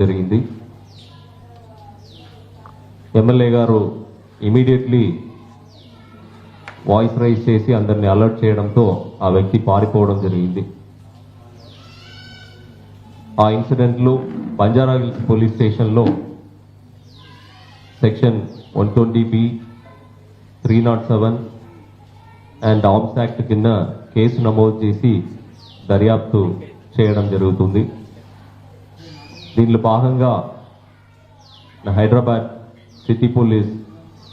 జరిగింది. ఎమ్మెల్యే గారు immediately voice raise చేసి అందరిని అలర్ట్ చేయడంతో ఆ వ్యక్తి పారిపోవడం జరిగింది. ఆ ఇన్సిడెంట్లు బంజారాహిల్స్ పోలీస్ స్టేషన్లో section 120B 307 and arms act కింద కేసు నమోదు చేసి దర్యాప్తు చేయడం జరుగుతుంది. దీనిలో భాగంగా Hyderabad city police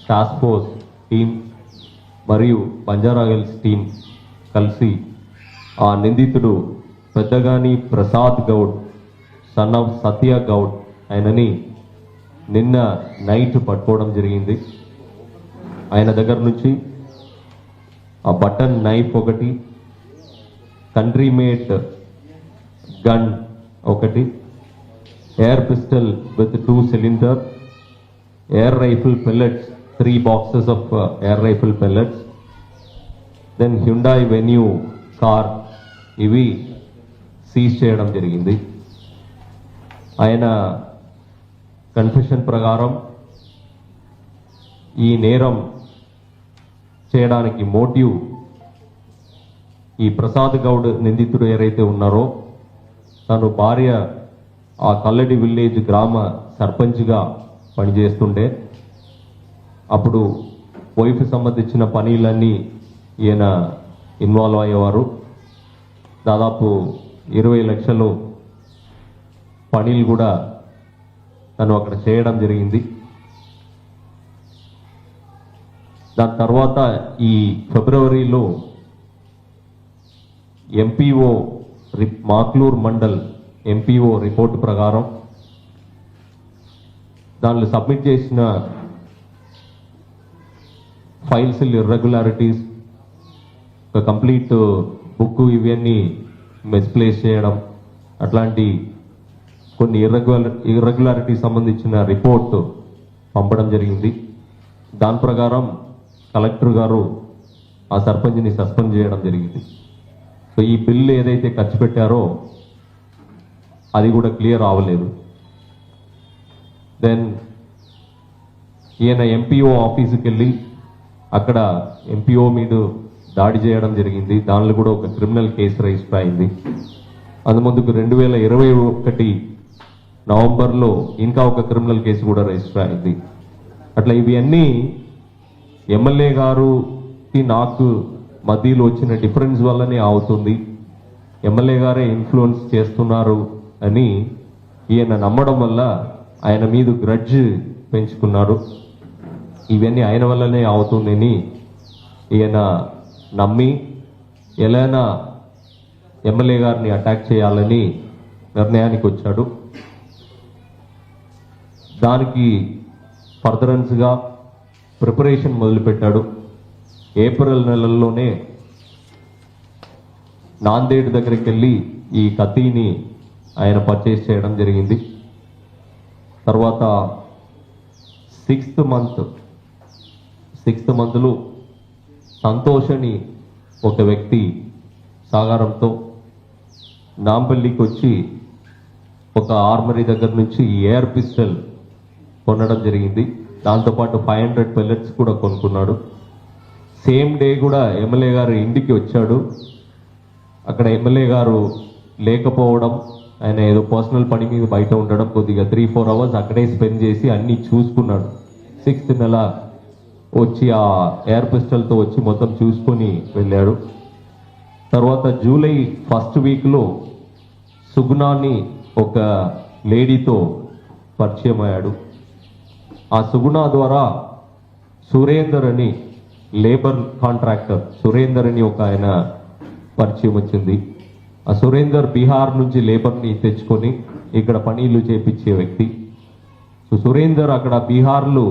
task force team మరియు బంజారాహిల్స్ టీం కలిసి ఆ నిందితుడు పెద్దగాని ప్రసాద్ గౌడ్ సన్ ఆఫ్ సత్య గౌడ్ ఆయనని నిన్న నైట్ పట్టుకోవడం జరిగింది. ఆయన దగ్గర నుంచి ఆ బటన్ నైఫ్ ఒకటి, కంట్రీ మేడ్ గన్ ఒకటి, air pistol with 2 cylinder, air rifle pellets 3 boxes of air rifle pellets, then Hyundai Venue car ఇవి సీజ్ చేయడం జరిగింది. ఆయన కన్ఫెషన్ ప్రకారం ఈ నేరం చేయడానికి మోటివ్ ఈ ప్రసాద్ గౌడ్ నిందితుడు ఎవరైతే ఉన్నారో తను భార్య ఆ కల్లడి విలేజ్ గ్రామ సర్పంచ్గా పనిచేస్తుండే, అప్పుడు వైఫ్ సంబంధించిన పనులన్నీ ఈయన ఇన్వాల్వ్ అయ్యేవారు. దాదాపు 20 లక్షలు పనులు కూడా తను అక్కడ చేయడం జరిగింది. దాని తర్వాత ఈ ఫిబ్రవరిలో MPO Makloor mandal MPO report ప్రకారం దానిలో సబ్మిట్ చేసిన ఫైల్స్ ఇర్రెగ్యులారిటీస్, ఒక కంప్లీట్ బుక్ ఇవన్నీ మిస్ప్లేస్ చేయడం, అట్లాంటి కొన్ని ఇర్రెగ్యులారిటీ సంబంధించిన రిపోర్ట్ పంపడం జరిగింది. దాని ప్రకారం కలెక్టర్ గారు ఆ సర్పంచ్ని సస్పెండ్ చేయడం జరిగింది. సో ఈ బిల్లు ఏదైతే ఖర్చు పెట్టారో అది కూడా క్లియర్ అవ్వలేదు. దెన్ ఈయన ఎంపీఓ ఆఫీసుకి వెళ్ళి అక్కడ ఎంపీఓ మీద దాడి చేయడం జరిగింది. దానిలో కూడా ఒక క్రిమినల్ కేసు రిజిస్టర్ అయింది. అందుముందుకు 2021 నవంబర్లో ఇంకా ఒక క్రిమినల్ కేసు కూడా రిజిస్టర్ అయింది. అట్లా ఇవన్నీ ఎమ్మెల్యే గారుకి నాకు మధ్యలో వచ్చిన డిఫరెన్స్ వల్లనే అవుతుంది, ఎమ్మెల్యే గారే ఇన్ఫ్లుయెన్స్ చేస్తున్నారు అని ఈయన నమ్మడం వల్ల ఆయన మీద గ్రడ్జ్ పెంచుకున్నారు. ఇవన్నీ ఆయన వల్లనే అవుతుందని ఈయన నమ్మి ఎలానా ఎమ్మెల్యే గారిని అటాక్ చేయాలని నిర్ణయానికి వచ్చాడు. దానికి ఫర్దరెన్స్గా ప్రిపరేషన్ మొదలుపెట్టాడు. ఏప్రిల్ నెలల్లోనే నాందేడ్ దగ్గరికి వెళ్ళి ఈ కత్తిని ఆయన పర్చేస్ చేయడం జరిగింది. తర్వాత 6th మంత్లో సంతోష్ అని ఒక వ్యక్తి సాగారంతో నాంపల్లికి వచ్చి ఒక ఆర్మరీ దగ్గర నుంచి ఎయిర్ పిస్టల్ కొనడం జరిగింది. దాంతోపాటు 500 పెల్లెట్స్ కూడా కొనుక్కున్నాడు. సేమ్ డే కూడా ఎమ్మెల్యే గారు ఇంటికి వచ్చాడు. అక్కడ ఎమ్మెల్యే గారు లేకపోవడం, ఆయన ఏదో పర్సనల్ పని మీద బయట ఉండడం, కొద్దిగా 3-4 అవర్స్ అక్కడే స్పెండ్ చేసి అన్నీ చూసుకున్నాడు. 6th నెల వచ్చి ఆ ఎయిర్ పిస్టల్తో వచ్చి మొత్తం చూసుకొని వెళ్ళాడు. తర్వాత జూలై 1st వీక్లో సుగుణాన్ని ఒక లేడీతో పరిచయం అయ్యాడు. ఆ సుగుణ ద్వారా సురేందర్ అని లేబర్ కాంట్రాక్టర్ సురేందర్ అని ఒక ఆయన పరిచయం వచ్చింది. ఆ సురేందర్ బీహార్ నుంచి లేబర్ని తెచ్చుకొని ఇక్కడ పనులు చేపించే వ్యక్తి. సో సురేందర్ అక్కడ బీహార్లో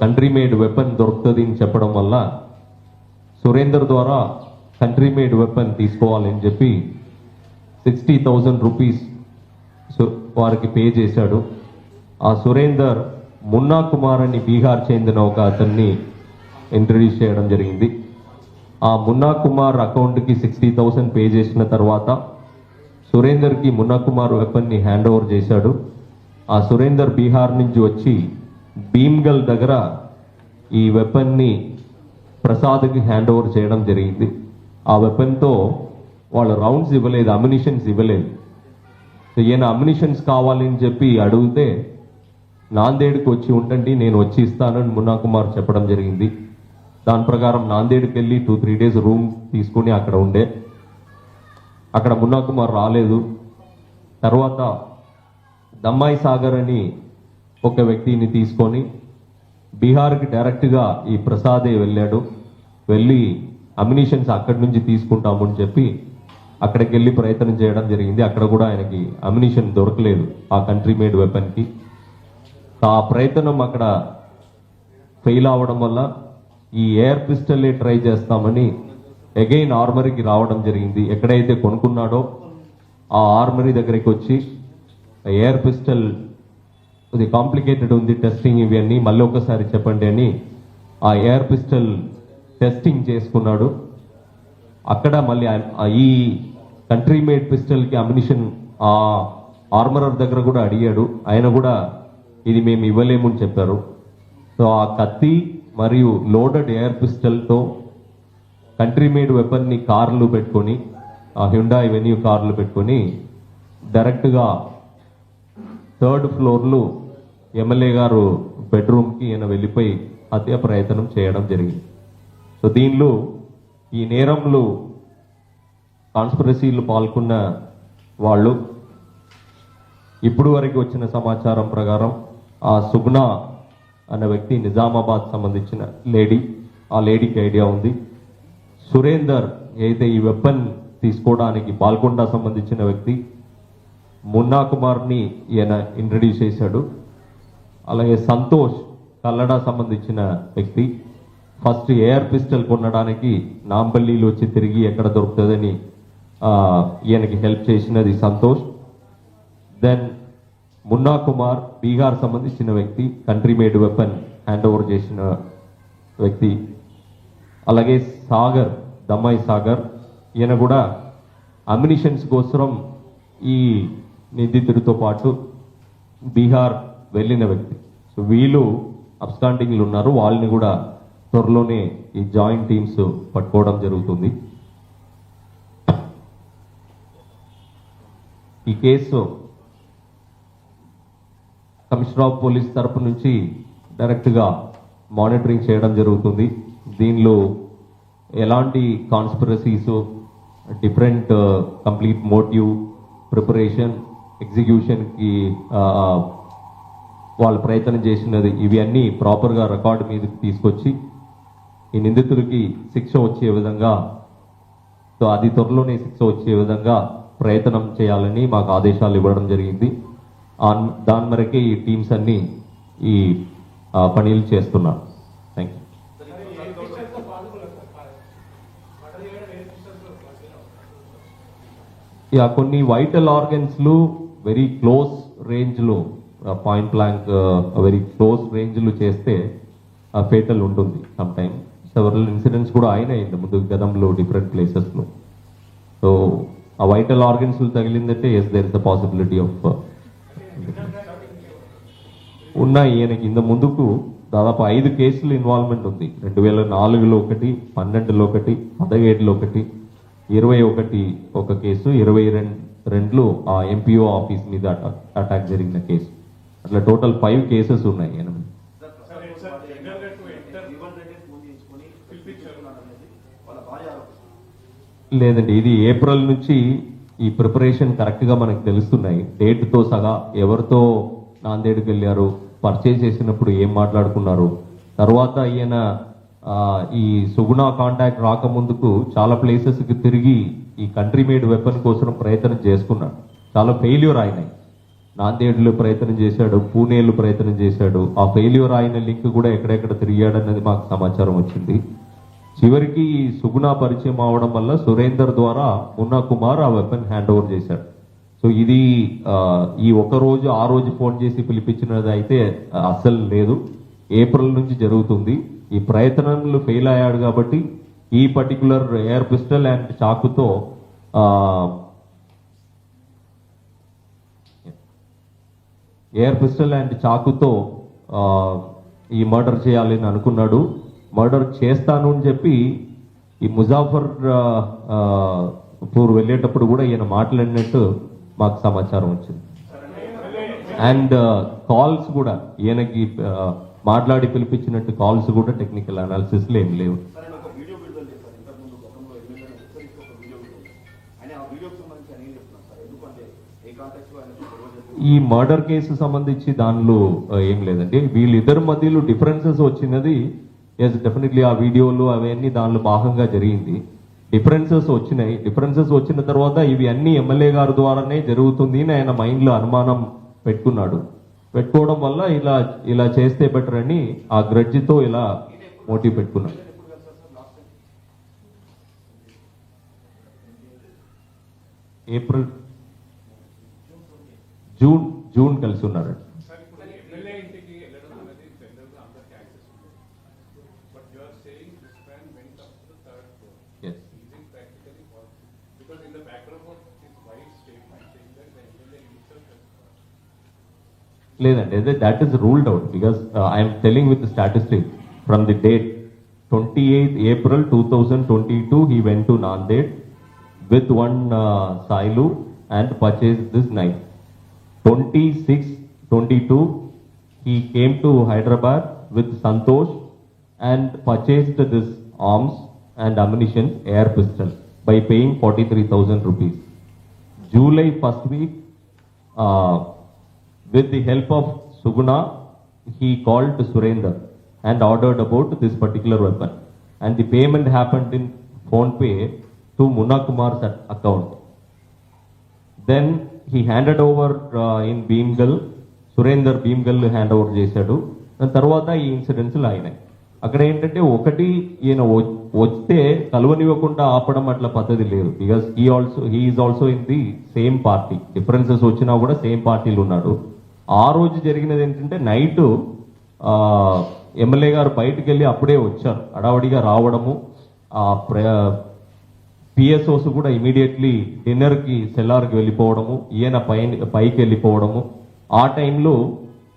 కంట్రీ మేడ్ వెపన్ దొరుకుతుంది అని చెప్పడం వల్ల సురేందర్ ద్వారా కంట్రీ మేడ్ వెపన్ తీసుకోవాలని చెప్పి 60,000 రూపీస్ వారికి పే చేశాడు. ఆ సురేందర్ మున్నా కుమార్ అని బీహార్ చెందిన ఒక అతన్ని ఇంట్రడ్యూస్ చేయడం జరిగింది. ఆ మున్నా కుమార్ అకౌంట్కి 60,000 పే చేసిన తర్వాత సురేందర్కి మున్నా కుమార్ వెపన్ని హ్యాండ్ ఓవర్ చేశాడు. ఆ సురేందర్ బీహార్ నుంచి వచ్చి భీమ్గల్ దగ్గర ఈ వెపన్ని ప్రసాద్కి హ్యాండ్ ఓవర్ చేయడం జరిగింది. ఆ వెపన్తో వాళ్ళు రౌండ్స్ ఇవ్వలేదు, అమ్యునిషన్స్ ఇవ్వలేదు. సో ఈయన అమ్యునిషన్స్ కావాలని చెప్పి అడిగితే నాందేడ్కి వచ్చి ఉండండి, నేను వచ్చి ఇస్తానని మున్నా కుమార్ చెప్పడం జరిగింది. దాని ప్రకారం నాందేడ్కి వెళ్ళి 2-3 days రూమ్ తీసుకుని అక్కడ ఉండే. అక్కడ మున్నా కుమార్ రాలేదు. తర్వాత దమ్మాయి సాగర్ అని ఒక వ్యక్తిని తీసుకొని బీహార్కి డైరెక్ట్గా ఈ ప్రసాదే వెళ్ళాడు. వెళ్ళి అమ్యునిషన్స్ అక్కడి నుంచి తీసుకుంటామని చెప్పి అక్కడికి వెళ్ళి ప్రయత్నం చేయడం జరిగింది. అక్కడ కూడా ఆయనకి అమ్యునిషన్ దొరకలేదు ఆ కంట్రీ మేడ్ వెపన్కి. ఆ ప్రయత్నం అక్కడ ఫెయిల్ అవడం వల్ల ఈ ఎయిర్ పిస్టల్లే ట్రై చేస్తామని అగైన్ ఆర్మరీకి రావడం జరిగింది. ఎక్కడైతే కొనుక్కున్నాడో ఆ ఆర్మరీ దగ్గరికి వచ్చి ఎయిర్ పిస్టల్ ఇది కాంప్లికేటెడ్ ఉంది టెస్టింగ్ ఇవన్నీ మళ్ళీ ఒకసారి చెప్పండి అని ఆ ఎయిర్ పిస్టల్ టెస్టింగ్ చేసుకున్నాడు. అక్కడ మళ్ళీ ఈ కంట్రీ మేడ్ పిస్టల్కి అమ్యునిషన్ ఆ ఆర్మరర్ దగ్గర కూడా అడిగాడు. ఆయన కూడా ఇది మేము ఇవ్వలేమని చెప్పారు. సో ఆ కత్తి మరియు లోడెడ్ ఎయిర్ పిస్టల్తో కంట్రీ మేడ్ వెపన్ని కార్లు పెట్టుకొని ఆ హ్యుండాయ్ వెన్యూ కార్లు పెట్టుకొని డైరెక్ట్గా 3rd floorలో ఎమ్మెల్యే గారు బెడ్రూమ్కి ఈయన వెళ్ళిపోయి హత్య ప్రయత్నం చేయడం జరిగింది. సో దీనిలో ఈ నేరంలో కాన్స్పిరసీలు పాల్గొన్న వాళ్ళు ఇప్పుడు వరకు వచ్చిన సమాచారం ప్రకారం ఆ సుగ్నా అనే వ్యక్తి నిజామాబాద్ సంబంధించిన లేడీ, ఆ లేడీకి ఐడియా ఉంది. సురేందర్ అయితే ఈ వెపన్ తీసుకోవడానికి బాల్కొండ సంబంధించిన వ్యక్తి, మున్నా కుమార్ని ఈయన ఇంట్రడ్యూస్ చేశాడు. అలాగే సంతోష్ కల్లడ సంబంధించిన వ్యక్తి ఫస్ట్ ఎయిర్ పిస్టల్ కొనడానికి నాంపల్లిలో వచ్చి తిరిగి ఎక్కడ దొరుకుతుందని ఈయనకి హెల్ప్ చేసినది సంతోష్. దెన్ మున్నా కుమార్ బీహార్ సంబంధించిన వ్యక్తి, country made weapon hand over చేసిన వ్యక్తి. అలాగే సాగర్, దమ్మాయి సాగర్, ఈయన కూడా అమ్యునిషన్స్ కోసం ఈ నిందితుడితో పాటు బీహార్ వెళ్ళిన వ్యక్తి. సో వీళ్ళు అబ్స్కాండింగ్లు ఉన్నారు, వాళ్ళని కూడా త్వరలోనే ఈ జాయింట్ టీమ్స్ పట్టుకోవడం జరుగుతుంది. ఈ కేసు కమిషనర్ ఆఫ్ పోలీస్ తరపు నుంచి డైరెక్ట్గా మానిటరింగ్ చేయడం జరుగుతుంది. దీనిలో ఎలాంటి conspiracies, different complete motive, preparation, ఎగ్జిక్యూషన్కి వాళ్ళు ప్రయత్నం చేసినది ఇవి అన్నీ ప్రాపర్గా రికార్డు మీదకి తీసుకొచ్చి ఈ నిందితుడికి శిక్ష వచ్చే విధంగా, సో అది త్వరలోనే శిక్ష వచ్చే విధంగా ప్రయత్నం చేయాలని మాకు ఆదేశాలు ఇవ్వడం జరిగింది. దాని మేరకే ఈ టీమ్స్ అన్ని ఈ పనులు చేస్తున్నారు. Thank you. కొన్ని వైటల్ ఆర్గన్స్లు వెరీ క్లోజ్ రేంజ్లో, పాయింట్ బ్లాంక్ వెరీ క్లోజ్ రేంజ్లు చేస్తే ఫేటల్ ఉంటుంది. సమ్ టైమ్ సెవరల్ ఇన్సిడెంట్స్ కూడా అయినాయి ముందు గతంలో డిఫరెంట్ ప్లేసెస్లో. సో ఆ వైటల్ ఆర్గన్స్ తగిలిందంటే yes there is the possibility of ఉన్నాయి. ఈయనకి ఇంత ముందుకు దాదాపు 5 కేసులు ఇన్వాల్వ్మెంట్ ఉంది. 2004లో ఒకటి, 12లో ఒకటి, 17లో ఒకటి, 21 ఒక కేసు, 22లో ఆ ఎంపీఓ ఆఫీస్ మీద అటాక్ జరిగిన కేసు. అట్లా టోటల్ 5 కేసెస్ ఉన్నాయి. లేదండి, ఇది ఏప్రిల్ నుంచి ఈ ప్రిపరేషన్ కరెక్ట్గా మనకు తెలుస్తున్నాయి. డేట్తో సగా ఎవరితో నాందేడ్కి వెళ్ళారు, పర్చేజ్ చేసినప్పుడు ఏం మాట్లాడుకున్నారు. తర్వాత ఈయన ఈ సుగుణ కాంటాక్ట్ రాకముందుకు చాలా ప్లేసెస్కి తిరిగి ఈ కంట్రీ మేడ్ వెపన్ కోసం ప్రయత్నం చేసుకున్నాడు. చాలా ఫెయిల్యూర్ అయినాయి. నాందేడ్లో ప్రయత్నం చేశాడు, పూణేలో ప్రయత్నం చేశాడు. ఆ ఫెయిల్యూర్ అయిన లింక్ కూడా ఎక్కడెక్కడ తిరిగాడన్నది మాకు సమాచారం వచ్చింది. చివరికి సుగుణ పరిచయం అవడం వల్ల సురేందర్ ద్వారా మున్నా కుమార్ ఆ వెపన్ హ్యాండ్ ఓవర్ చేశాడు. సో ఇది ఈ ఒక రోజు ఆ రోజు ఫోన్ చేసి పిలిపించినది అయితే అస్సలు లేదు. ఏప్రిల్ నుంచి జరుగుతుంది. ఈ ప్రయత్నంలో ఫెయిల్ అయ్యాడు కాబట్టి ఈ పర్టికులర్ ఎయిర్ పిస్టల్ అండ్ చాకుతో ఎయిర్ పిస్టల్ అండ్ చాకుతో ఈ మర్డర్ చేయాలని అనుకున్నాడు. మర్డర్ చేస్తాను అని చెప్పి ఈ ముజాఫర్ పూర్ వెళ్ళేటప్పుడు కూడా ఈయన మాట్లాడినట్టు మాకు సమాచారం వచ్చింది. అండ్ కాల్స్ కూడా ఈయనకి మాట్లాడి పిలిపించినట్టు కాల్స్ కూడా టెక్నికల్ అనాలిసిస్లో ఏం లేవు. ఈ మర్డర్ కేసు సంబంధించి దానిలో ఏం లేదండి. వీళ్ళిద్దరి మధ్యలో డిఫరెన్సెస్ వచ్చినది ఎస్ డెఫినెట్లీ ఆ వీడియోలు అవన్నీ దానిలో భాగంగా జరిగింది. డిఫరెన్సెస్ వచ్చినాయి. డిఫరెన్సెస్ వచ్చిన తర్వాత ఇవి అన్ని ఎమ్మెల్యే గారి ద్వారానే జరుగుతుంది అని ఆయన మైండ్లో అనుమానం పెట్టుకోవడం వల్ల ఇలా చేస్తే బెటర్ అని ఆ గ్రడ్జితో ఇలా మోటివ్ పెట్టుకున్నాడు. ఏప్రిల్ జూన్ కలిసి ఉన్నారండి. లేదండి, అదే that is ruled out because I'm telling with statistic from the date 28th April 2022 he went to Nanded with one Sailu and purchased this knife. 26/22 he came to Hyderabad with Santosh and purchased this arms and ammunition air pistol by paying 43,000 rupees. July 1st week with the help of Suguna he called Surender and ordered about this particular weapon, and the payment happened in phone pay to Munna Kumar's account. Then he handed over in Beamgal, Surender Beamgal hand over చేశాడు. దాని తర్వాత ఈ incidents అయినాయి. అక్కడ ఏంటంటే ఒకటి ఈయన వస్తే కలువనివ్వకుండా ఆపడం అట్లా పద్ధతి లేదు. Because he is also in the same party. Differences వచ్చినా కూడా సేమ్ పార్టీలు ఉన్నాడు. ఆ రోజు జరిగినది ఏంటంటే నైట్ ఎమ్మెల్యే గారు బయటకు వెళ్ళి అప్పుడే వచ్చారు. హడావడిగా రావడము, పిఎస్ఓస్ కూడా ఇమీడియట్లీ డిన్నర్కి సెల్లార్కి వెళ్ళిపోవడము, ఈయన పైకి వెళ్ళిపోవడము. ఆ టైంలో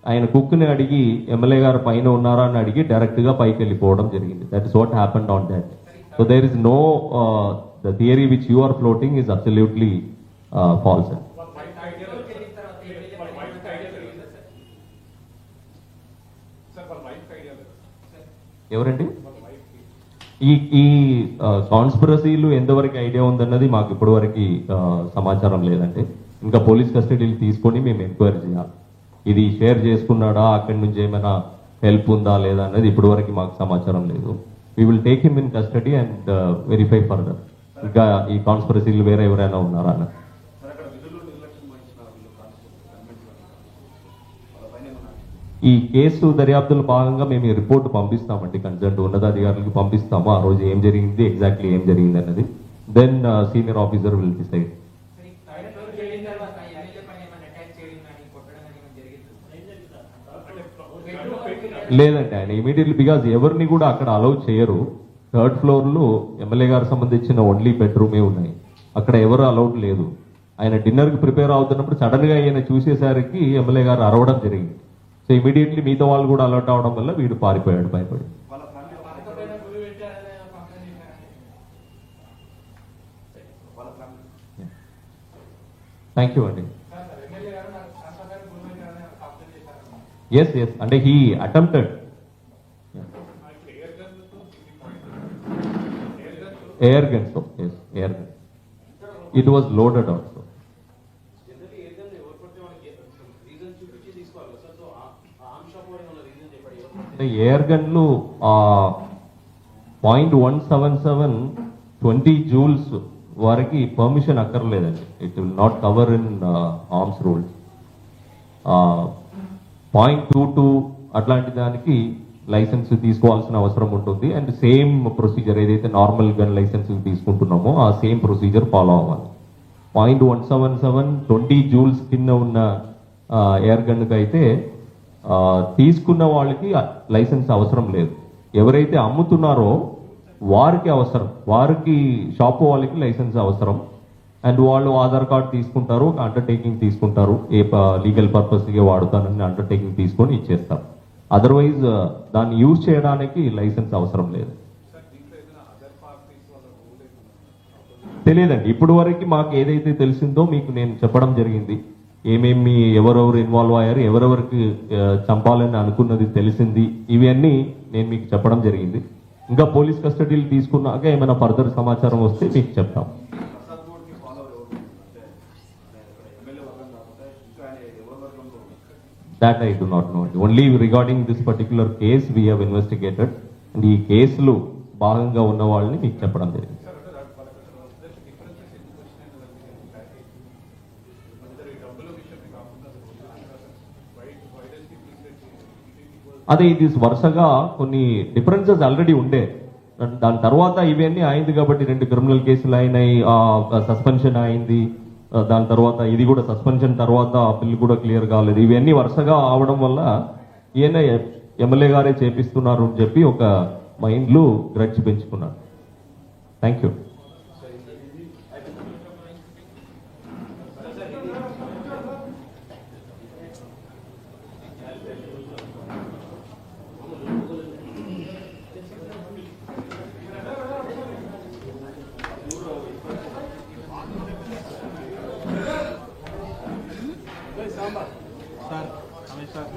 ఆయన కుక్ని అడిగి ఎమ్మెల్యే గారు పైన ఉన్నారా అని అడిగి డైరెక్ట్గా పైకి వెళ్ళిపోవడం జరిగింది. That is what happened on that. So there is no the theory which you are floating is absolutely false. ఎవరండి ఈ కాన్స్పిరసీలు ఎంతవరకు ఐడియా ఉందన్నది మాకు ఇప్పటి వరకు సమాచారం లేదంటే. ఇంకా పోలీస్ కస్టడీలు తీసుకొని మేము ఎంక్వైరీ చేయాలి. ఇది షేర్ చేసుకున్నాడా, అక్కడి నుంచి ఏమైనా హెల్ప్ ఉందా లేదా అన్నది ఇప్పటి వరకు మాకు సమాచారం లేదు. We will take him in custody and verify further ఇంకా ఈ కాన్స్పిరసీలు వేరే ఎవరైనా ఉన్నారా అన్నది. ఈ కేసు దర్యాప్తులో భాగంగా మేము ఈ రిపోర్ట్ పంపిస్తామండి, కన్సర్న్ ఉన్నతాధికారులకు పంపిస్తాము. ఆ రోజు ఏం జరిగింది, ఎగ్జాక్ట్లీ ఏం జరిగింది అన్నది. Then senior officer will decide. లేదండి, ఆయన ఇమీడియట్లీ బికాజ్ ఎవరిని కూడా అక్కడ అలౌ చేయరు. 3rd floor లో ఎమ్మెల్యే గారు సంబంధించిన ఓన్లీ బెడ్రూమే ఉన్నాయి. అక్కడ ఎవరు అలౌడ్ లేదు. ఆయన డిన్నర్కి ప్రిపేర్ అవుతున్నప్పుడు సడన్ గా ఆయన చూసేసరికి ఎమ్మెల్యే గారు అరవడం జరిగింది. సో ఇమీడియట్లీ మిగతా వాళ్ళు కూడా అలర్ట్ అవడం వల్ల వీడు పారిపోయాడు భయపడి. థ్యాంక్ యూ అండి. ఎస్ అంటే he attempted. Air guns, yes air gun. It was loaded also. Air గన్లు 0.177 20 joules వారికి పర్మిషన్ అక్కర్లేదండి. It will not cover in arms rules. 0.22 అట్లాంటి దానికి లైసెన్స్ తీసుకోవాల్సిన అవసరం ఉంటుంది. అండ్ సేమ్ ప్రొసీజర్ ఏదైతే నార్మల్ గన్ లైసెన్స్ తీసుకుంటున్నామో ఆ సేమ్ ప్రొసీజర్ ఫాలో అవ్వాలి. 0.177 20 joules కింద ఉన్న ఎయిర్ గన్కి అయితే తీసుకున్న వాళ్ళకి లైసెన్స్ అవసరం లేదు. ఎవరైతే అమ్ముతున్నారో వారికి అవసరం, వారికి షాపు వాళ్ళకి లైసెన్స్ అవసరం. అండ్ వాళ్ళు ఆధార్ కార్డ్ తీసుకుంటారు, ఒక అండర్టేకింగ్ తీసుకుంటారు, ఏ లీగల్ పర్పస్గా వాడుతానని అండర్టేకింగ్ తీసుకొని ఇచ్చేస్తారు. అదర్వైజ్ దాన్ని యూజ్ చేయడానికి లైసెన్స్ అవసరం లేదు. తెలియదండి, ఇప్పుడు వరకు మాకు ఏదైతే తెలిసిందో మీకు నేను చెప్పడం జరిగింది. ఏమేమి ఎవరెవరు ఇన్వాల్వ్ అయ్యారు, ఎవరెవరికి చంపాలని అనుకున్నది తెలిసింది, ఇవన్నీ నేను మీకు చెప్పడం జరిగింది. ఇంకా పోలీస్ కస్టడీలు తీసుకున్నాక ఏమైనా ఫర్దర్ సమాచారం వస్తే మీకు చెప్తాం. That I do not know. Only regarding this particular case we have investigated, and ఈ కేసులు భాగంగా ఉన్న వాళ్ళని మీకు చెప్పడం జరిగింది. అదే ఇది వరుసగా కొన్ని డిఫరెన్సెస్ ఆల్రెడీ ఉండే, దాని తర్వాత ఇవన్నీ అయింది కాబట్టి 2 క్రిమినల్ కేసులు అయినాయి, సస్పెన్షన్ అయింది, దాని తర్వాత ఇది కూడా సస్పెన్షన్ తర్వాత బిల్ కూడా క్లియర్ కాలేదు. ఇవన్నీ వరుసగా అవడం వల్ల ఈయన ఎమ్మెల్యే గారే చేపిస్తున్నారు అని చెప్పి ఒక మైండ్లో గ్రడ్జ్ పెంచుకున్నారు. Thank you. Sir Ramesh sir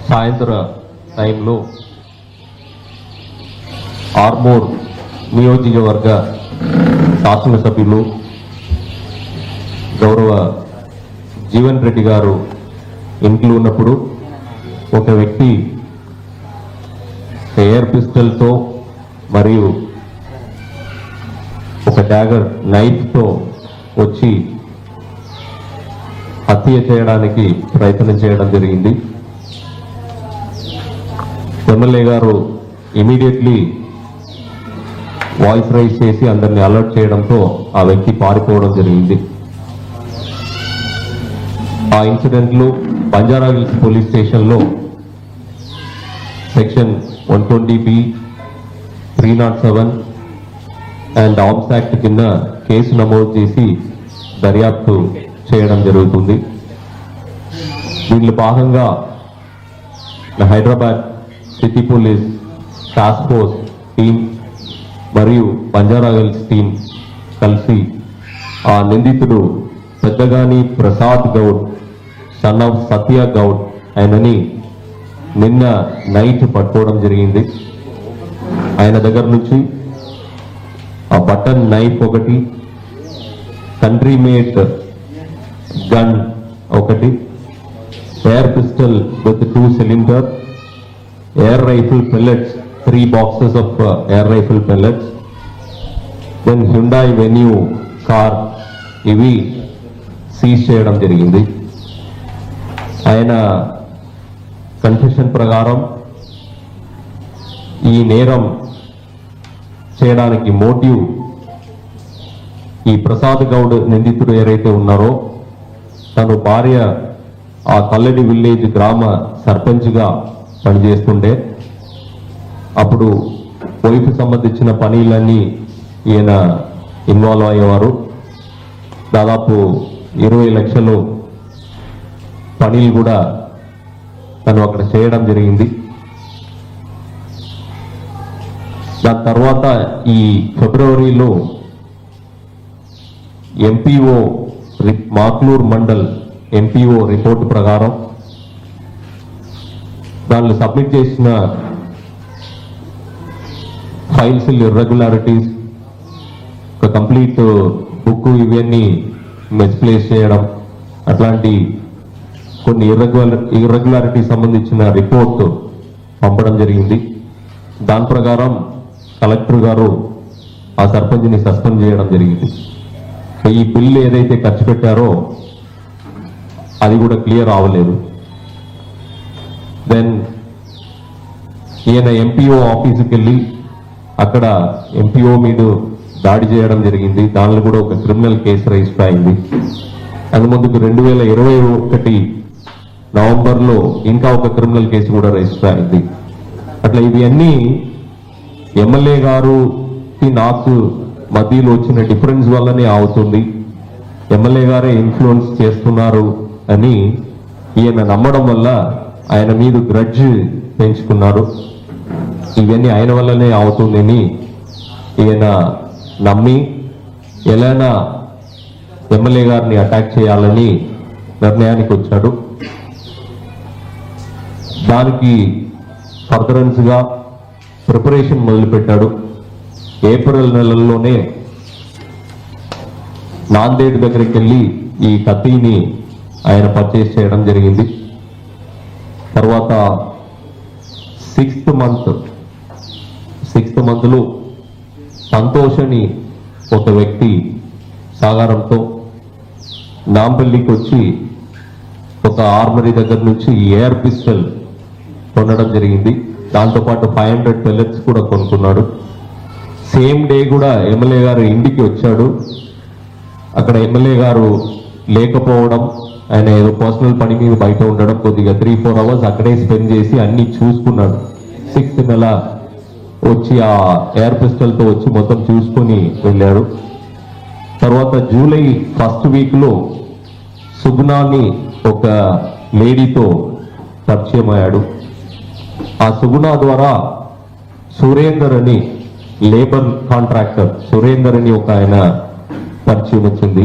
సాయంత్ర టైంలో ఆర్మూర్ నియోజకవర్గ శాసనసభ్యులు గౌరవ జీవన్ రెడ్డి గారు ఇంట్లో ఉన్నప్పుడు ఒక వ్యక్తి ఎయిర్ పిస్టల్తో మరియు ఒక డాగర్ నైఫ్తో వచ్చి హత్య చేయడానికి ప్రయత్నం చేయడం జరిగింది. ఎమ్మెల్యే గారు ఇమీడియట్లీ వాయిస్ రైజ్ చేసి అందరిని అలర్ట్ చేయడంతో ఆ వ్యక్తి పారిపోవడం జరిగింది. ఆ ఇన్సిడెంట్లు బంజారాహిల్స్ పోలీస్ స్టేషన్లో section 120B 307 and arms act కింద కేసు నమోదు చేసి దర్యాప్తు చేయడం జరుగుతుంది. దీనిలో భాగంగా Hyderabad city police task force team మరియు బంజారాహిల్స్ టీం కలిసి ఆ నిందితుడు పెద్దగాని ప్రసాద్ గౌడ్ సన్ ఆఫ్ సత్య గౌడ్ ఆయనని నిన్న నైట్ పట్టుకోవడం జరిగింది. ఆయన దగ్గర నుంచి ఆ బటన్ నైఫ్ ఒకటి, కంట్రీ మేడ్ గన్ ఒకటి, air pistol with 2 cylinder, air rifle pellets 3 boxes of air rifle pellets, then Hyundai Venue car ఇవి సీజ్ చేయడం జరిగింది. ఆయన కన్ఫెషన్ ప్రకారం ఈ నేరం చేయడానికి మోటివ్ ఈ ప్రసాద్ గౌడ్ నిందితుడు ఎవరైతే ఉన్నారో తను భార్య ఆ కల్లడి విలేజ్ గ్రామ సర్పంచ్గా పనిచేస్తుండే, అప్పుడు వైఫ్ సంబంధించిన పనులన్నీ ఈయన ఇన్వాల్వ్ అయ్యేవారు. దాదాపు 20 లక్షలు పనులు కూడా తను అక్కడ చేయడం జరిగింది. దాని తర్వాత ఈ ఫిబ్రవరిలో MPO Makloor mandal MPO report ప్రకారం దానిలో సబ్మిట్ చేసిన ఫైల్స్ ఇర్రెగ్యులారిటీస్, ఒక కంప్లీట్ బుక్ ఇవన్నీ మిస్ప్లేస్ చేయడం, అట్లాంటి కొన్ని ఇర్రెగ్యులారిటీ సంబంధించిన రిపోర్ట్ పంపడం జరిగింది. దాని ప్రకారం కలెక్టర్ గారు ఆ సర్పంచ్ని సస్పెండ్ చేయడం జరిగింది. ఈ బిల్లు ఏదైతే ఖర్చు పెట్టారో అది కూడా క్లియర్ అవ్వలేదు. దెన్ ఈయన ఎంపీఓ ఆఫీసుకి వెళ్ళి అక్కడ ఎంపీఓ మీద దాడి చేయడం జరిగింది. దానిలో కూడా ఒక క్రిమినల్ కేసు రిజిస్టర్ అయింది. అందు ముందుకు 2021 నవంబర్లో ఇంకా ఒక క్రిమినల్ కేసు కూడా రిజిస్టర్ అయింది. అట్లా ఇవి అన్నీ ఎమ్మెల్యే గారుకి నాకు మధ్యలో వచ్చిన డిఫరెన్స్ వల్లనే అవుతుంది. ఎమ్మెల్యే గారే ఇన్ఫ్లుయెన్స్ చేస్తున్నారు అని ఈయన నమ్మడం వల్ల ఆయన మీద గ్రడ్జ్ పెంచుకున్నారు. ఇవన్నీ ఆయన వల్లనే అవుతుందని ఈయన నమ్మి ఎలానా ఎమ్మెల్యే గారిని అటాక్ చేయాలని నిర్ణయానికి వచ్చాడు. దానికి ఫర్దరెన్స్ గా ప్రిపరేషన్ మొదలుపెట్టాడు. ఏప్రిల్ నెలలోనే నాందేడ్ దగ్గరికి వెళ్ళి ఈ కత్తిని ఆయన పర్చేస్ చేయడం జరిగింది. తర్వాత 6th మంత్లో సంతోష్ అని ఒక వ్యక్తి సాగారంతో నాంపల్లికి వచ్చి ఒక ఆర్మరీ దగ్గర నుంచి ఎయిర్ పిస్టల్ కొనడం జరిగింది. దాంతోపాటు 500 పెల్లెట్స్ కూడా కొనుక్కున్నాడు. సేమ్ డే కూడా ఎమ్మెల్యే గారు ఇంటికి వచ్చాడు. అక్కడ ఎమ్మెల్యే గారు లేకపోవడం, ఆయన ఏదో పర్సనల్ పని మీద బయట ఉండడం, కొద్దిగా 3-4 అవర్స్ అక్కడే స్పెండ్ చేసి అన్ని చూసుకున్నాడు. 6th నెల వచ్చి ఆ ఎయిర్ పిస్టల్తో వచ్చి మొత్తం చూసుకొని వెళ్ళారు. తర్వాత జూలై 1st వీక్లో సుగుణాని ఒక లేడీతో పరిచయం అయ్యాడు. ఆ సుగుణ ద్వారా సురేందర్ అని లేబర్ కాంట్రాక్టర్ సురేందర్ అని ఒక ఆయన పరిచయం వచ్చింది.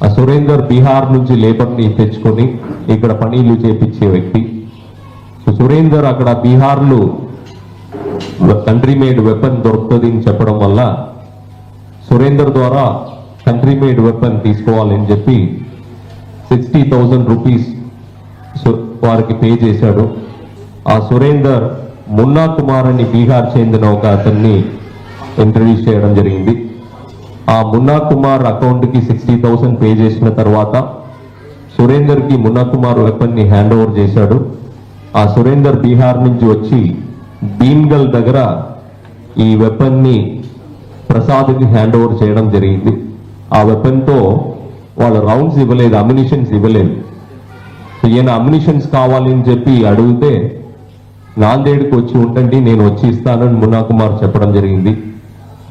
ఆ సురేందర్ బీహార్ నుంచి లేబర్ని తెచ్చుకొని ఇక్కడ పనులు చేపించే వ్యక్తి. సురేందర్ అక్కడ బీహార్లో కంట్రీ మేడ్ వెపన్ దొరుకుతుంది అని చెప్పడం వల్ల సురేందర్ ద్వారా కంట్రీ మేడ్ వెపన్ తీసుకోవాలని చెప్పి 60,000 రూపీస్ వారికి పే చేశాడు. ఆ సురేందర్ మున్నా కుమార్ అని బీహార్ చెందిన ఒక అతన్ని ఇంట్రడ్యూస్ చేయడం జరిగింది. ఆ మున్నా కుమార్ అకౌంట్కి 60,000 పే చేసిన తర్వాత సురేందర్కి మున్నా కుమార్ వెపన్ని హ్యాండ్ ఓవర్ చేశాడు. ఆ సురేందర్ బీహార్ నుంచి వచ్చి భీమ్గల్ దగ్గర ఈ వెపన్ని ప్రసాద్కి హ్యాండ్ ఓవర్ చేయడం జరిగింది. ఆ వెపన్తో వాళ్ళు రౌండ్స్ ఇవ్వలేదు, అమ్యునిషన్స్ ఇవ్వలేదు. ఈయన అమ్యునిషన్స్ కావాలని చెప్పి అడిగితే నాందేడ్కి వచ్చి ఉంటండి, నేను వచ్చి ఇస్తానని మున్నా కుమార్ చెప్పడం జరిగింది.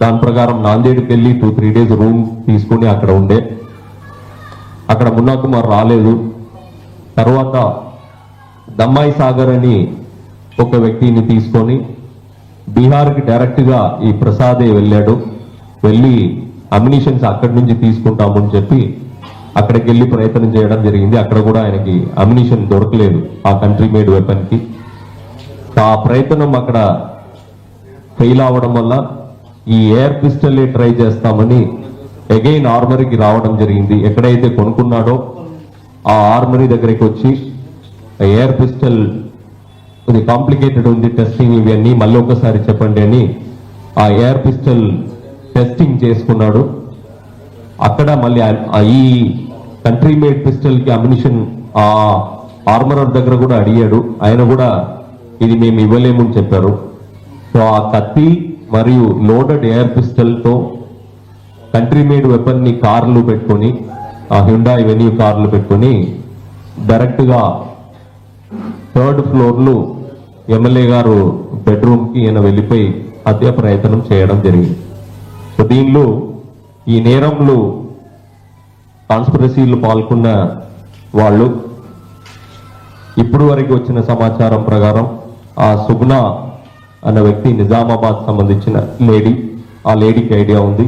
దాని ప్రకారం నాందేడ్కి వెళ్ళి 2-3 డేస్ రూమ్ తీసుకుని అక్కడ ఉండే. అక్కడ మున్నా కుమార్ రాలేదు. తర్వాత దమ్మాయి సాగర్ అని ఒక వ్యక్తిని తీసుకొని బీహార్కి డైరెక్ట్గా ఈ ప్రసాదే వెళ్ళాడు. వెళ్ళి అమ్యునిషన్స్ అక్కడి నుంచి తీసుకుంటామని చెప్పి అక్కడికి వెళ్ళి ప్రయత్నం చేయడం జరిగింది. అక్కడ కూడా ఆయనకి అమ్యునిషన్ దొరకలేదు ఆ కంట్రీ మేడ్ వెపన్కి. ఆ ప్రయత్నం అక్కడ ఫెయిల్ అవడం వల్ల ఈ ఎయిర్ పిస్టల్ ట్రై చేస్తామని అగైన్ ఆర్మరీకి రావడం జరిగింది. ఎక్కడైతే కొనుక్కున్నాడో ఆ ఆర్మరీ దగ్గరికి వచ్చి ఎయిర్ పిస్టల్ ఇది కాంప్లికేటెడ్ ఉంది, టెస్టింగ్ ఇవన్నీ మళ్ళీ ఒకసారి చెప్పండి అని ఆ ఎయిర్ పిస్టల్ టెస్టింగ్ చేసుకున్నాడు. అక్కడ మళ్ళీ ఈ కంట్రీ మేడ్ పిస్టల్ కి అమ్యునిషన్ ఆ ఆర్మరర్ దగ్గర కూడా అడిగాడు. ఆయన కూడా ఇది మేము ఇవ్వలేమని చెప్పారు. సో ఆ కత్తి మరియు లోడెడ్ ఎయిర్ పిస్టల్ తో కంట్రీ మేడ్ వెపన్ ని కార్లు పెట్టుకొని ఆ హ్యుండాయ్ వెన్యూ కార్లు పెట్టుకొని డైరెక్ట్ గా 3rd ఫ్లోర్లు ఎమ్మెల్యే గారు బెడ్రూమ్ కి ఈయన వెళ్ళిపోయి హత్య ప్రయత్నం చేయడం జరిగింది. సో దీనిలో ఈ నేరంలో కాన్స్పిరసీలు పాల్గొన్న వాళ్ళు ఇప్పుడు వరకు వచ్చిన సమాచారం ప్రకారం ఆ సుగ్న అన్న వ్యక్తి నిజామాబాద్ సంబంధించిన లేడీ, ఆ లేడీకి ఐడియా ఉంది.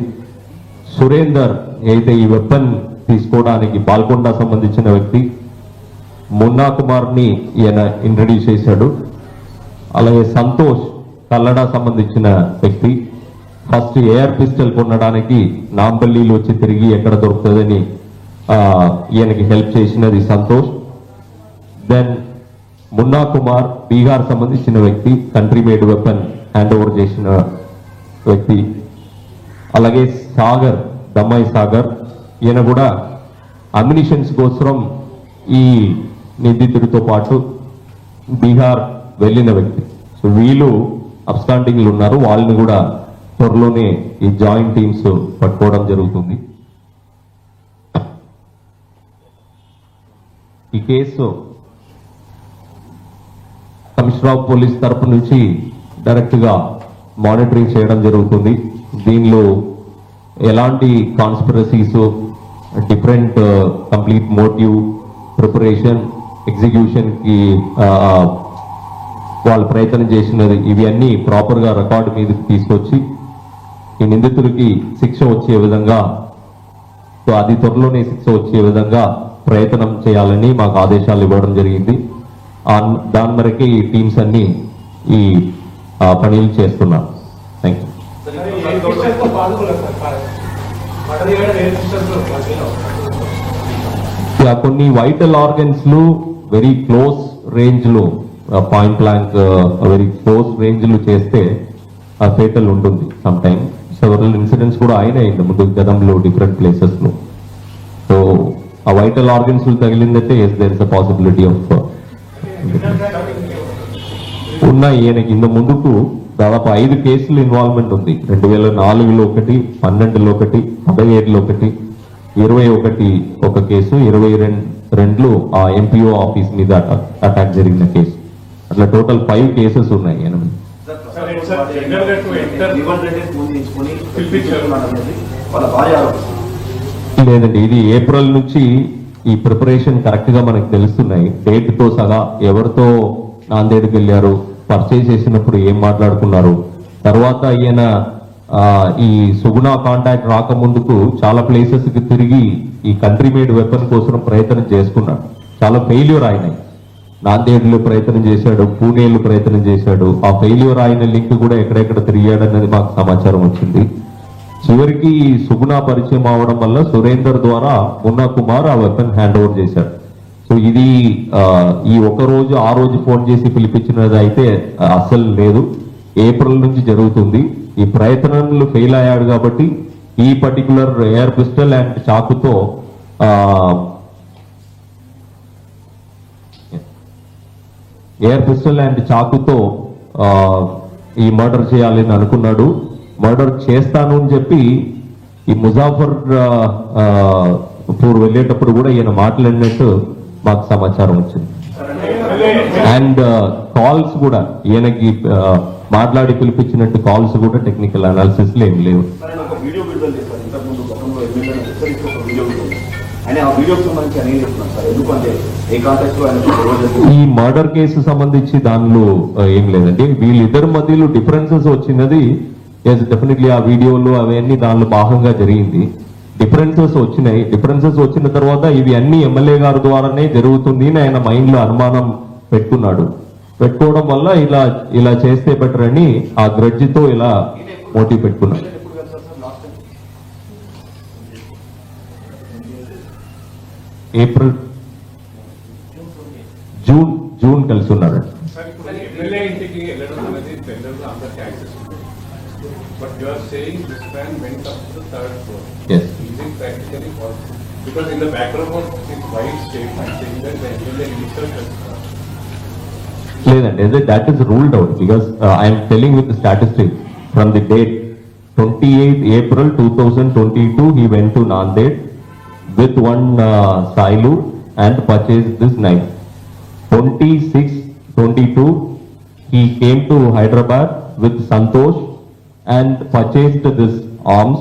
సురేందర్ అయితే ఈ వెపన్ తీసుకోవడానికి బాల్కొండ సంబంధించిన వ్యక్తి మున్నా కుమార్ ని ఈయన ఇంట్రడ్యూస్ చేశాడు. అలాగే సంతోష్ కల్లడా సంబంధించిన వ్యక్తి ఫస్ట్ ఎయిర్ పిస్టల్ కొనడానికి నాంపల్లిలో వచ్చి తిరిగి ఎక్కడ దొరుకుతుందని ఈయనకి హెల్ప్ చేసినది సంతోష్. దెన్ మున్నా కుమార్ బీహార్ సంబంధించిన వ్యక్తి, country made weapon hand over చేసిన వ్యక్తి. అలాగే సాగర్, దమ్మాయి సాగర్, ఈయన కూడా అమ్యునిషన్స్ కోసం ఈ నిందితుడితో పాటు బీహార్ వెళ్ళిన వ్యక్తి. సో వీళ్ళు అబ్స్కాండింగ్లు ఉన్నారు. వాళ్ళని కూడా త్వరలోనే ఈ జాయింట్ టీమ్స్ పట్టుకోవడం జరుగుతుంది. ఈ కేసు కమిషనర్ ఆఫ్ పోలీస్ తరపు నుంచి డైరెక్ట్ గా మానిటరింగ్ చేయడం జరుగుతుంది. దీనిలో ఎలాంటి conspiracies, different complete motive, preparation, execution కి వాళ్ళు ప్రయత్నం చేసినది ఇవి అన్ని ప్రాపర్ గా రికార్డు మీదకి తీసుకొచ్చి ఈ నిందితుడికి శిక్ష వచ్చే విధంగా, అది త్వరలోనే శిక్ష వచ్చే విధంగా ప్రయత్నం చేయాలని మాకు ఆదేశాలు ఇవ్వడం జరిగింది. దాని మేరకే ఈ టీమ్స్ అన్ని ఈ పనులు చేస్తున్నాం. Thank you. కొన్ని వైటల్ ఆర్గన్స్ లో వెరీ క్లోజ్ రేంజ్ లో point blank very close range లో చేస్తే ఫేటల్ ఉంటుంది. సమ్ టైమ్ సెవరల్ ఇన్సిడెంట్స్ కూడా అయినాయి ముందు గతంలో డిఫరెంట్ ప్లేసెస్ లో. సో ఆ వైటల్ ఆర్గన్స్ తగిలిందంటే yes there is a possibility of ఉన్నాయి. ఈయనకి ఇంత ముందుకు దాదాపు 5 కేసులు ఇన్వాల్వ్మెంట్ ఉంది. 2004లో ఒకటి, 12లో ఒకటి, 17లో ఒకటి, 21 ఒక కేసు, 22లో ఆ ఎంపీఓ ఆఫీస్ మీద అటాక్ జరిగిన కేసు. అట్లా టోటల్ 5 కేసెస్ ఉన్నాయి. లేదండి, ఇది ఏప్రిల్ నుంచి ఈ ప్రిపరేషన్ కరెక్ట్ గా మనకు తెలుస్తున్నాయి. డేట్ తో సగా ఎవరితో నాందేడ్కి వెళ్ళారు, పర్చేజ్ చేసినప్పుడు ఏం మాట్లాడుకున్నారు. తర్వాత ఈయన ఈ సుగుణ కాంటాక్ట్ రాకముందుకు చాలా ప్లేసెస్ కి తిరిగి ఈ కంట్రీ మేడ్ వెపన్ కోసం ప్రయత్నం చేసుకున్నాడు. చాలా ఫెయిల్యూర్ అయినాయి. నాందేడ్లో ప్రయత్నం చేశాడు, పూణేలో ప్రయత్నం చేశాడు. ఆ ఫెయిల్యూర్ అయిన లింక్ కూడా ఎక్కడెక్కడ తిరిగాడన్నది మాకు సమాచారం వచ్చింది. చివరికి సుగుణ పరిచయం అవడం వల్ల సురేందర్ ద్వారా మున్నా కుమార్ ఆ వెపన్ హ్యాండ్ ఓవర్ చేశాడు. సో ఇది ఈ ఒక రోజు ఆ రోజు ఫోన్ చేసి పిలిపించినది అయితే అస్సలు లేదు. ఏప్రిల్ నుంచి జరుగుతుంది. ఈ ప్రయత్నంలో ఫెయిల్ అయ్యాడు కాబట్టి ఈ పర్టికులర్ ఎయిర్ పిస్టల్ అండ్ చాకుతో ఈ మర్డర్ చేయాలని అనుకున్నాడు. మర్డర్ చేస్తాను అని చెప్పి ఈ ముజాఫర్ పూర్ వెళ్ళేటప్పుడు కూడా ఈయన మాట్లాడినట్టు మాకు సమాచారం వచ్చింది. అండ్ కాల్స్ కూడా ఈయనకి మాట్లాడి పిలిపించినట్టు కాల్స్ కూడా టెక్నికల్ అనాలిసిస్ లో ఏం లేవు. ఈ మర్డర్ కేసు సంబంధించి దానిలో ఏం లేదండి. వీళ్ళిద్దరి మధ్యలో డిఫరెన్సెస్ వచ్చినది డెఫినెట్లీ ఆ వీడియోలు అవన్నీ దానిలో భాగంగా జరిగింది. డిఫరెన్సెస్ వచ్చినాయి. డిఫరెన్సెస్ వచ్చిన తర్వాత ఇవి అన్ని ఎమ్మెల్యే గారి ద్వారానే జరుగుతుంది అని ఆయన మైండ్ లో అనుమానం పెట్టుకోవడం వల్ల ఇలా చేస్తే బెటర్ అని ఆ గ్రడ్జ్ తో ఇలా మోటివ్ పెట్టుకున్నాడు. ఏప్రిల్ జూన్ కలిసి ఉన్నాడు. But you are saying this man went up to the third floor. Yes. Is it practically possible? Because in the background of his wife's statement saying that the MLA himself has లేదండి, that is ruled out because I am telling with the statistics from the date 28 April 2022 he went to Nanded with one Sailu and purchased this knife. 26-22 he came to Hyderabad with Santosh and purchased this arms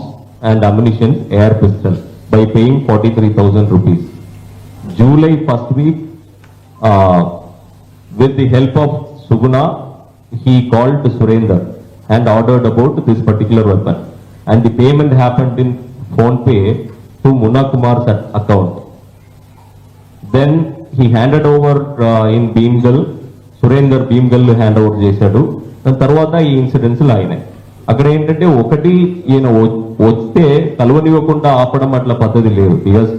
and ammunition air pistol by paying 43,000 rupees. July first week, with the help of Suguna, he called to Surender and ordered about this particular weapon. And the payment happened in PhonePe to Munna Kumar's account. Then he handed over in Beamgal, Surender Beamgal hand over చేశాడు. దాని తర్వాత ఈ incidents అయినాయి. అక్కడ ఏంటంటే ఒకటి ఈయన వస్తే కలవనివ్వకుండా ఆపడం అట్లా పద్ధతి లేదు. Because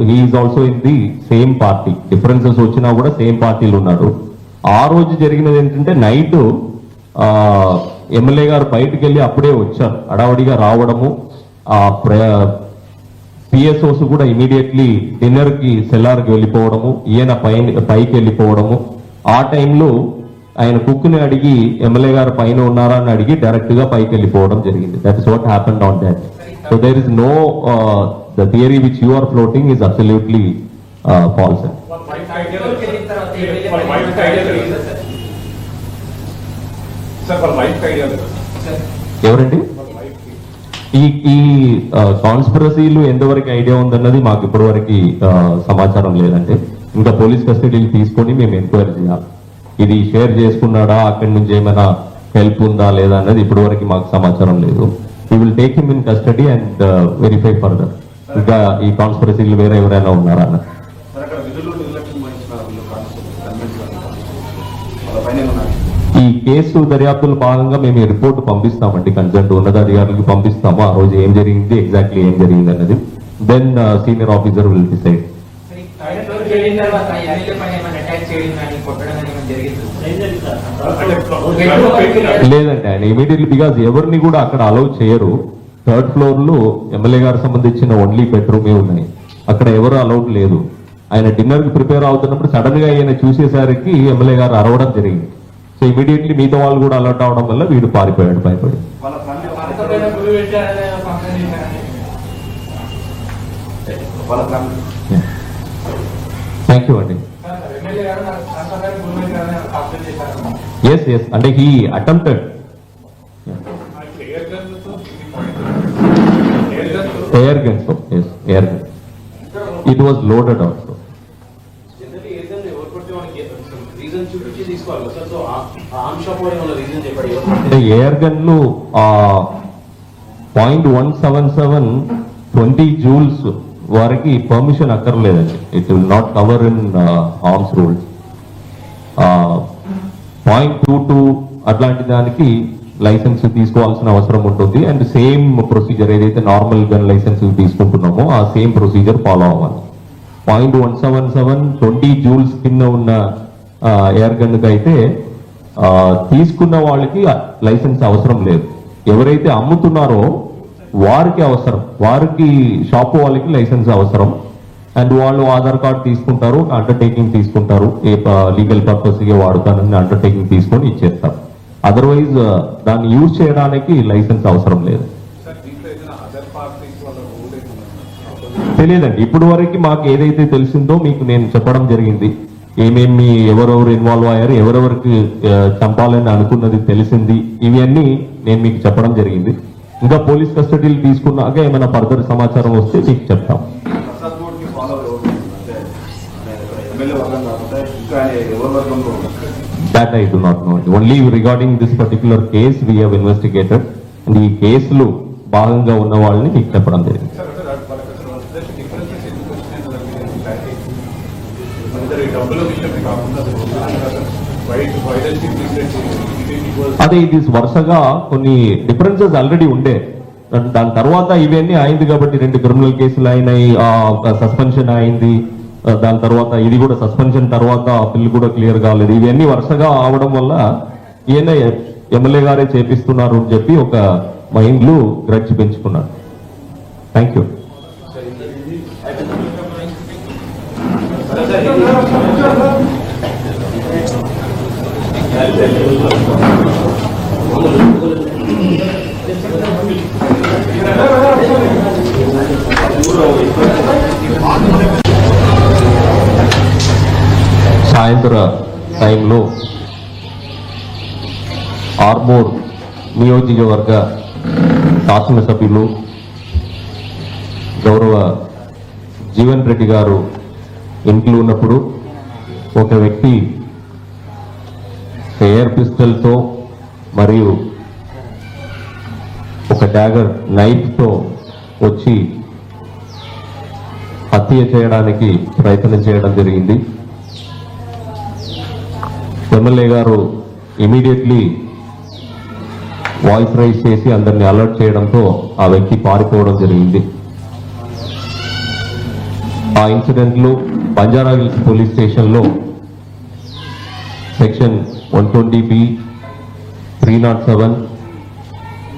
he is also in the same party. Differences వచ్చినా కూడా సేమ్ పార్టీలు ఉన్నారు. ఆ రోజు జరిగినది ఏంటంటే నైట్ ఎమ్మెల్యే గారు బయటకు వెళ్ళి అప్పుడే వచ్చారు. అడావడిగా రావడము, ఆ పిఎస్ఓస్ కూడా ఇమీడియట్లీ డిన్నర్ కి సెల్లార్ కి వెళ్ళిపోవడము, ఈయన పైకి వెళ్ళిపోవడము. ఆ టైంలో ఆయన కుక్ని అడిగి ఎమ్మెల్యే గారు పైన ఉన్నారా అని అడిగి డైరెక్ట్ గా పైకి వెళ్ళిపోవడం జరిగింది. That is what happened on that. So there is no the theory which you are floating is absolutely false. ఎవరండి ఈ కాన్స్పిరసీలు ఎంతవరకు ఐడియా ఉందన్నది మాకు ఇప్పటివరకు సమాచారం లేదంటే. ఇంకా పోలీస్ కస్టడీలు తీసుకొని మేము ఎంక్వైరీ చేయాలి. ఇది షేర్ చేసుకున్నాడా, అక్కడి నుంచి ఏమైనా హెల్ప్ ఉందా లేదా అన్నది ఇప్పటి వరకు మాకు సమాచారం లేదు. We will take him in custody and verify further ఇంకా ఈ కాన్స్పిరసీలు వేరే ఎవరైనా ఉన్నారా అన్న. ఈ కేసు దర్యాప్తుల భాగంగా మేము ఈ రిపోర్ట్ పంపిస్తామండి, కన్సర్న్ ఉన్నతాధికారులకు పంపిస్తాము. ఆ రోజు ఏం జరిగింది, ఎగ్జాక్ట్లీ ఏం జరిగింది అన్నది then senior officer will decide. లేదండి, ఆయన ఇమీడియట్లీ బికాజ్ ఎవరిని కూడా అక్కడ అలౌ చేయరు. థర్డ్ ఫ్లోర్ లో ఎమ్మెల్యే గారికి సంబంధించిన ఓన్లీ బెడ్రూమే ఉన్నాయి, అక్కడ ఎవరు అలౌడ్ లేదు. ఆయన డిన్నర్ కి ప్రిపేర్ అవుతున్నప్పుడు సడన్ గా ఆయన చూసేసరికి ఎమ్మెల్యే గారు అరవడం జరిగింది. సో ఇమీడియట్లీ మిగతా వాళ్ళు కూడా అలర్ట్ అవడం వల్ల వీడు పారిపోయాడు భయపడి. థ్యాంక్ యూ అండి. ఎస్ ఎస్ అంటే he attempted air guns. Yes air gun. It was loaded also. Air గన్లు 0.177 20 జూల్స్ వారికి పర్మిషన్ అక్కర్లేదండి. It will not cover in arms rules. .22 అట్లాంటి దానికి లైసెన్స్ తీసుకోవాల్సిన అవసరం ఉంటుంది. అండ్ సేమ్ ప్రొసీజర్ ఏదైతే నార్మల్ గన్ లైసెన్స్ తీసుకుంటున్నామో ఆ సేమ్ ప్రొసీజర్ ఫాలో అవ్వాలి. .177 20 జూల్స్ కింద ఉన్న ఎయిర్ గన్ కి అయితే తీసుకున్న వాళ్ళకి లైసెన్స్ అవసరం లేదు. ఎవరైతే అమ్ముతున్నారో వారికి అవసరం, వారికి షాప్ వాళ్ళకి లైసెన్స్ అవసరం. అండ్ వాళ్ళు ఆధార్ కార్డ్ తీసుకుంటారు, అండర్టేకింగ్ తీసుకుంటారు, ఏ లీగల్ పర్పస్ గా వాడుతానని అండర్టేకింగ్ తీసుకొని ఇచ్చేస్తారు. అదర్వైజ్ దాన్ని యూజ్ చేయడానికి లైసెన్స్ అవసరం లేదు. తెలియదండి, ఇప్పుడు వరకు మాకు ఏదైతే తెలిసిందో మీకు నేను చెప్పడం జరిగింది. ఏమేమి ఎవరెవరు ఇన్వాల్వ్ అయ్యారు, ఎవరెవరికి చంపాలని అనుకున్నది తెలిసింది, ఇవన్నీ నేను మీకు చెప్పడం జరిగింది. ఇంకా పోలీస్ కస్టడీలు తీసుకున్నాక ఏమైనా ఫర్దర్ సమాచారం వస్తే మీకు చెప్తాం. That I do not know. Only regarding this particular case we have investigated. And ఈ కేసులు భాగంగా ఉన్న వాళ్ళని మీకు చెప్పడం జరిగింది. అదే ఇది వరుసగా కొన్ని డిఫరెన్సెస్ ఆల్రెడీ ఉండే, దాని తర్వాత ఇవన్నీ అయింది కాబట్టి 2 క్రిమినల్ కేసులు అయినాయి, సస్పెన్షన్ అయింది. దాని తర్వాత ఇది కూడా సస్పెన్షన్ తర్వాత బిల్ కూడా క్లియర్ కాలేదు. ఇవన్నీ వరుసగా అవడం వల్ల ఈయన ఎమ్మెల్యే గారే చేపిస్తున్నారు అని చెప్పి ఒక మైండ్లు గ్రడ్జ్ పెంచుకున్నారు. Thank you. సాయంత్ర టైంలో ఆర్మూర్ నియోజకవర్గ శాసనసభ్యులు గౌరవ జీవన్ రెడ్డి గారు ఇంట్లో ఉన్నప్పుడు ఒక వ్యక్తి ఎయిర్ పిస్టల్తో మరియు ఒక డాగర్ నైఫ్తో వచ్చి హత్య చేయడానికి ప్రయత్నం చేయడం జరిగింది. ఎమ్మెల్యే గారు ఇమీడియట్లీ వాయిస్ రైజ్ చేసి అందరిని అలర్ట్ చేయడంతో ఆ వ్యక్తి పారిపోవడం జరిగింది. ఆ ఇన్సిడెంట్లు బంజారాహిల్స్ పోలీస్ స్టేషన్లో section 120B 307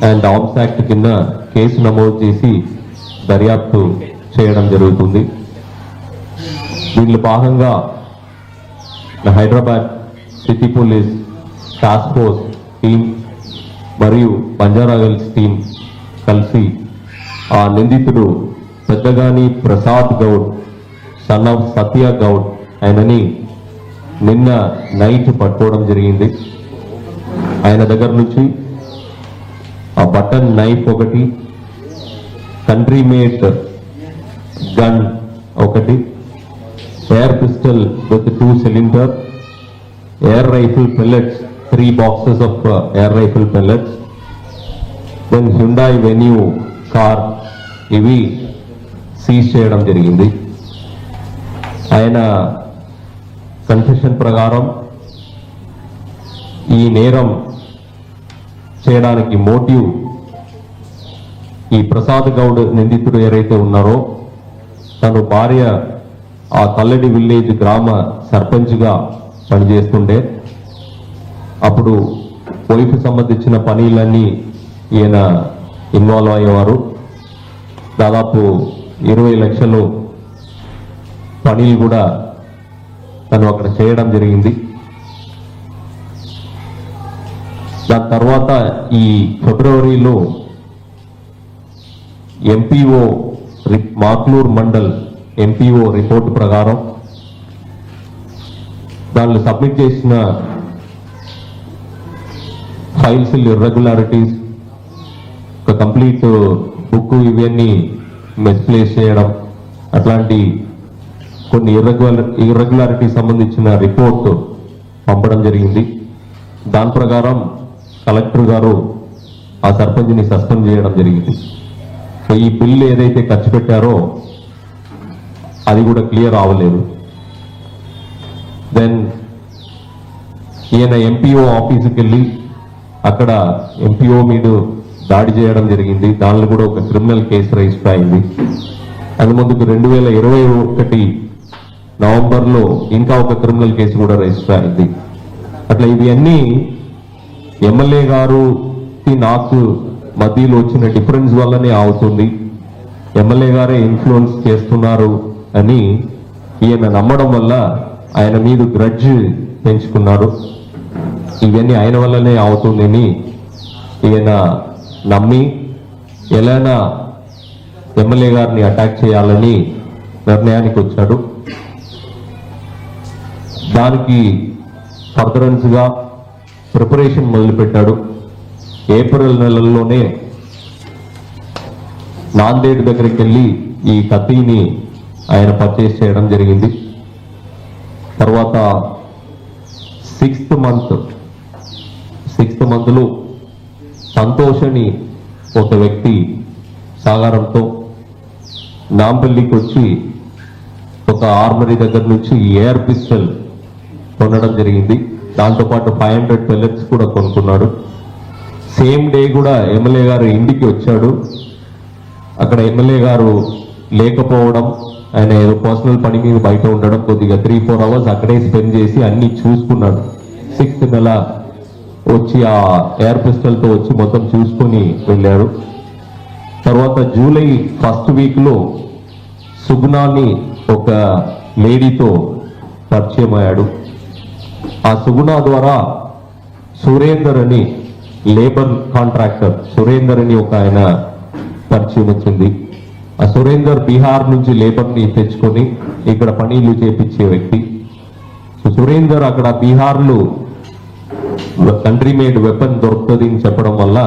and arms act కింద కేసు నమోదు చేసి దర్యాప్తు చేయడం జరుగుతుంది. దీనిలో భాగంగా Hyderabad city police task force team మరియు బంజారాహిల్స్ టీం కలిసి ఆ నిందితుడు పెద్దగాని ప్రసాద్ గౌడ్ సన్ ఆఫ్ సత్య గౌడ్ ఆయనని నిన్న నైట్ పట్టుకోవడం జరిగింది. ఆయన దగ్గర నుంచి ఆ బటన్ నైఫ్ ఒకటి, కంట్రీ మేడ్ గన్ ఒకటి, air pistol with 2 cylinder, air rifle pellets 3 boxes of air rifle pellets, then Hyundai Venue car, ఇవి సీజ్ చేయడం జరిగింది. ఆయన కన్ఫెషన్ ప్రకారం ఈ నేరం చేయడానికి మోటివ్ ఈ ప్రసాద్ గౌడ్ నిందితుడు ఎవరైతే ఉన్నారో తను భార్య ఆ కల్లడి విలేజ్ గ్రామ సర్పంచ్గా పనిచేస్తుండే, అప్పుడు వైఫ్ సంబంధించిన పనులన్నీ ఈయన ఇన్వాల్వ్ అయ్యేవారు. దాదాపు 20 లక్షలు పనులు కూడా తను అక్కడ చేయడం జరిగింది. దాని తర్వాత ఈ ఫిబ్రవరిలో MPO Makloor mandal MPO report ప్రకారం దానిలో సబ్మిట్ చేసిన ఫైల్స్ ఇర్రెగ్యులారిటీస్, ఒక కంప్లీట్ బుక్ ఇవన్నీ మిస్ప్లేస్ చేయడం, అట్లాంటి కొన్ని ఇర్రెగ్యులారిటీ సంబంధించిన రిపోర్ట్ పంపడం జరిగింది. దాని ప్రకారం కలెక్టర్ గారు ఆ సర్పంచ్ని సస్పెండ్ చేయడం జరిగింది. సో ఈ బిల్లు ఏదైతే ఖర్చు పెట్టారో అది కూడా క్లియర్ అవ్వలేదు. దెన్ ఈయన ఎంపీఓ ఆఫీసుకి వెళ్ళి అక్కడ ఎంపీఓ మీద దాడి చేయడం జరిగింది. దానిలో కూడా ఒక క్రిమినల్ కేసు రిజిస్టర్ అయింది. అది ముందుకు 2021 నవంబర్లో ఇంకా ఒక క్రిమినల్ కేసు కూడా రిజిస్టర్ అయింది. అట్లా ఇవన్నీ ఎమ్మెల్యే గారుకి నాకు మధ్యలో వచ్చిన డిఫరెన్స్ వల్లనే అవుతుంది. ఎమ్మెల్యే గారే ఇన్ఫ్లుయెన్స్ చేస్తున్నారు అని ఈయన నమ్మడం వల్ల ఆయన మీద గ్రడ్జ్ పెంచుకున్నాడు. ఇవన్నీ ఆయన వల్లనే అవుతుందని ఈయన నమ్మి ఎలానా ఎమ్మెల్యే గారిని అటాక్ చేయాలని నిర్ణయానికి వచ్చాడు. దానికి ఫర్దరెన్స్ గా ప్రిపరేషన్ మొదలుపెట్టాడు. ఏప్రిల్ నెలలోనే నాందేడ్ దగ్గరికి వెళ్ళి ఈ కత్తిని ఆయన పర్చేస్ చేయడం జరిగింది. తర్వాత సిక్స్త్ మంత్ లో సంతోష్ అని ఒక వ్యక్తి సాగారంతో నాంపల్లికి వచ్చి ఒక ఆర్మరీ దగ్గర నుంచి ఎయిర్ పిస్టల్ కొనడం జరిగింది. దాంతోపాటు 500 పెల్లెట్స్ కూడా కొనుక్కున్నాడు. సేమ్ డే కూడా ఎమ్మెల్యే గారు ఇంటికి వచ్చాడు. అక్కడ ఎమ్మెల్యే గారు లేకపోవడం, ఆయన ఏదో పర్సనల్ పని మీద బయట ఉండడం, కొద్దిగా 3-4 అవర్స్ అక్కడే స్పెండ్ చేసి అన్ని చూసుకున్నాడు. 6th నెల వచ్చి ఆ ఎయిర్ పిస్టల్ తో వచ్చి మొత్తం చూసుకొని వెళ్ళారు. తర్వాత జూలై 1st వీక్ లో సుగుణాన్ని ఒక లేడీతో పరిచయం అయ్యాడు. ఆ సుగుణ ద్వారా సురేందర్ అని లేబర్ కాంట్రాక్టర్ సురేందర్ అని ఒక ఆయన పరిచయం వచ్చింది. ఆ సురేందర్ బీహార్ నుంచి లేబర్ ని తెచ్చుకొని ఇక్కడ పనులు చేపించే వ్యక్తి. సో సురేందర్ అక్కడ బీహార్ లో కంట్రీ మేడ్ వెపన్ దొరుకుతుంది అని చెప్పడం వల్ల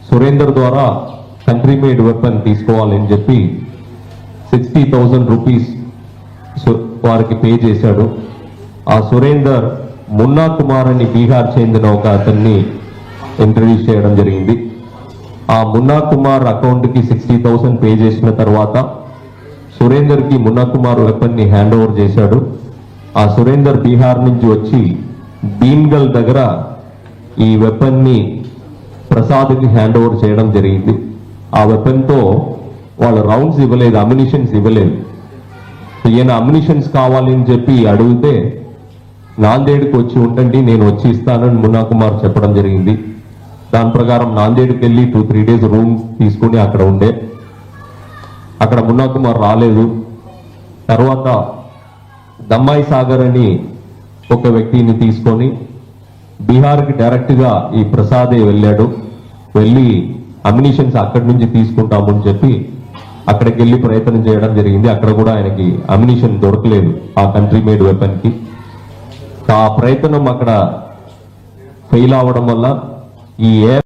సురేందర్ ద్వారా కంట్రీ మేడ్ వెపన్ తీసుకోవాలని చెప్పి 60,000 రూపీస్ వారికి పే చేశాడు. ఆ సురేందర్ మున్నా కుమార్ అని బీహార్ చెందిన ఒక అతన్ని ఇంట్రడ్యూస్ చేయడం జరిగింది. ఆ మున్నా కుమార్ అకౌంట్ కి 60,000 పే చేసిన తర్వాత సురేందర్ కి మున్నా కుమార్ వెపన్ ని హ్యాండ్ ఓవర్ చేశాడు. ఆ సురేందర్ బీహార్ నుంచి వచ్చి భీమ్గల్ దగ్గర ఈ వెపన్ ని ప్రసాద్ కి హ్యాండ్ ఓవర్ చేయడం జరిగింది. ఆ వెపన్ తో వాళ్ళ రౌండ్స్ ఇవ్వలేదు, అమ్యునిషన్స్ ఇవ్వలేదు. ఈయన అమ్యునిషన్స్ కావాలని చెప్పి అడిగితే నాందేడ్కి వచ్చి ఉండండి, నేను వచ్చి ఇస్తానని మున్నా కుమార్ చెప్పడం జరిగింది. దాని ప్రకారం నాందేడ్కి వెళ్ళి 2-3 డేస్ రూమ్ తీసుకుని అక్కడ ఉండే. అక్కడ మున్నా కుమార్ రాలేదు. తర్వాత దమ్మాయి సాగర్ అని ఒక వ్యక్తిని తీసుకొని బీహార్కి డైరెక్ట్ గా ఈ ప్రసాదే వెళ్ళాడు. వెళ్ళి అమ్యునిషన్స్ అక్కడి నుంచి తీసుకుంటామని చెప్పి అక్కడికి వెళ్ళి ప్రయత్నం చేయడం జరిగింది. అక్కడ కూడా ఆయనకి అమ్యునిషన్ దొరకలేదు ఆ కంట్రీ మేడ్ వెపన్ కి. ఆ ప్రయత్నం అక్కడ ఫెయిల్ అవడం వల్ల ఈ